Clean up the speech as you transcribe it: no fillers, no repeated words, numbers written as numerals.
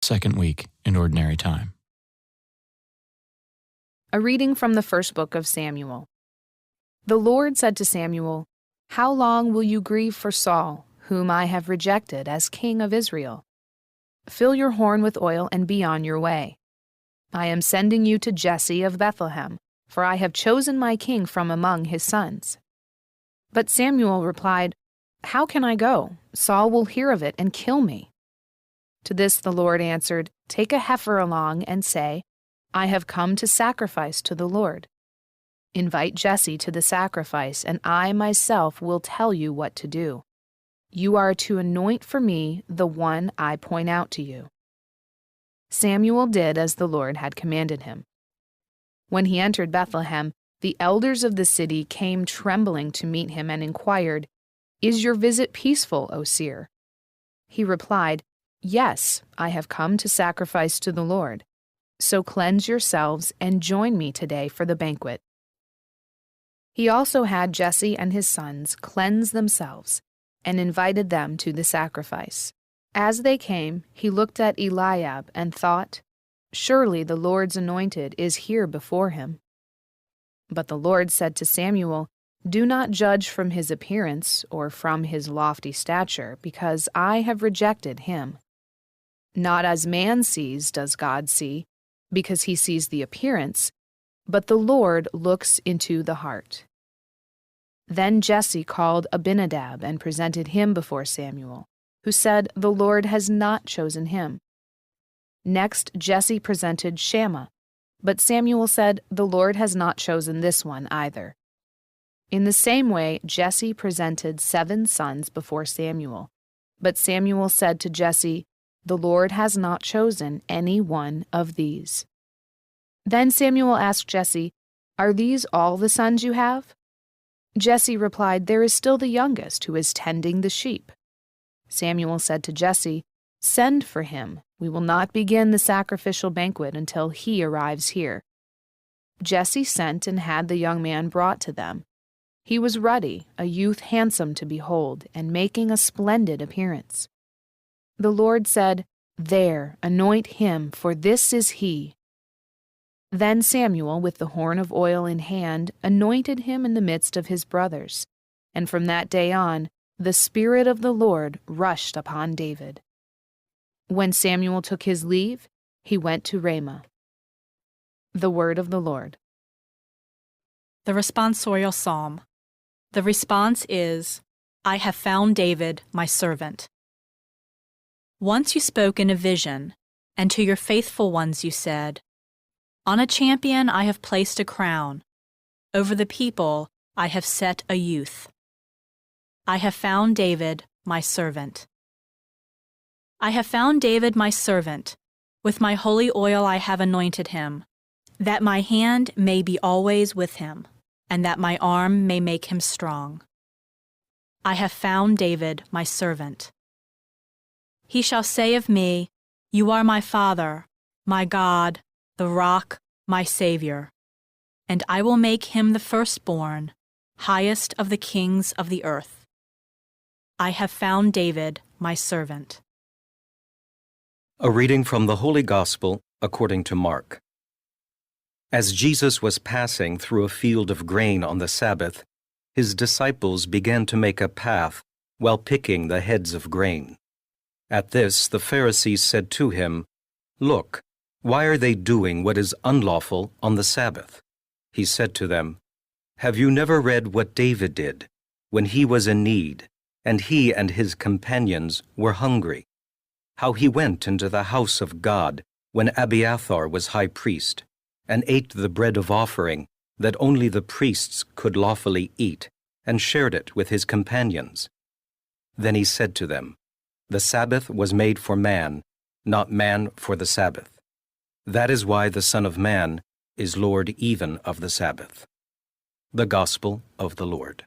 second week in Ordinary Time. A reading from the first book of Samuel. The Lord said to Samuel, "How long will you grieve for Saul, whom I have rejected as king of Israel? Fill your horn with oil and be on your way. I am sending you to Jesse of Bethlehem, for I have chosen my king from among his sons." But Samuel replied, "How can I go? Saul will hear of it and kill me." To this the Lord answered, "Take a heifer along and say, 'I have come to sacrifice to the Lord.' Invite Jesse to the sacrifice, and I myself will tell you what to do. You are to anoint for me the one I point out to you." Samuel did as the Lord had commanded him. When he entered Bethlehem, the elders of the city came trembling to meet him and inquired, "Is your visit peaceful, O seer?" He replied, "Yes, I have come to sacrifice to the Lord. So cleanse yourselves and join me today for the banquet." He also had Jesse and his sons cleanse themselves and invited them to the sacrifice. As they came, he looked at Eliab and thought, "Surely the Lord's anointed is here before him." But the Lord said to Samuel, "Do not judge from his appearance or from his lofty stature, because I have rejected him. Not as man sees does God see, because he sees the appearance, but the Lord looks into the heart." Then Jesse called Abinadab and presented him before Samuel, who said, "The Lord has not chosen him." Next Jesse presented Shammah, but Samuel said, "The Lord has not chosen this one either." In the same way, Jesse presented 7 sons before Samuel, but Samuel said to Jesse, "The Lord has not chosen any one of these." Then Samuel asked Jesse, "Are these all the sons you have?" Jesse replied, "There is still the youngest who is tending the sheep." Samuel said to Jesse, "Send for him. We will not begin the sacrificial banquet until he arrives here." Jesse sent and had the young man brought to them. He was ruddy, a youth handsome to behold, and making a splendid appearance. The Lord said, "There, anoint him, for this is he." Then Samuel, with the horn of oil in hand, anointed him in the midst of his brothers. And from that day on, the Spirit of the Lord rushed upon David. When Samuel took his leave, he went to Ramah. The word of the Lord. The responsorial psalm. The response is, "I have found David, my servant." Once you spoke in a vision, and to your faithful ones you said, "On a champion I have placed a crown. Over the people I have set a youth. I have found David, my servant." I have found David, my servant. With my holy oil I have anointed him, that my hand may be always with him, and that my arm may make him strong. I have found David, my servant. He shall say of me, "You are my Father, my God, the rock, my Savior." And I will make him the firstborn, highest of the kings of the earth. I have found David, my servant. A reading from the Holy Gospel according to Mark. As Jesus was passing through a field of grain on the Sabbath, his disciples began to make a path while picking the heads of grain. At this the Pharisees said to him, "Look, why are they doing what is unlawful on the Sabbath?" He said to them, "Have you never read what David did when he was in need, and he and his companions were hungry? How he went into the house of God when Abiathar was high priest, and ate the bread of offering that only the priests could lawfully eat, and shared it with his companions. Then he said to them, 'The Sabbath was made for man, not man for the Sabbath. That is why the Son of Man is Lord even of the Sabbath.'" The Gospel of the Lord.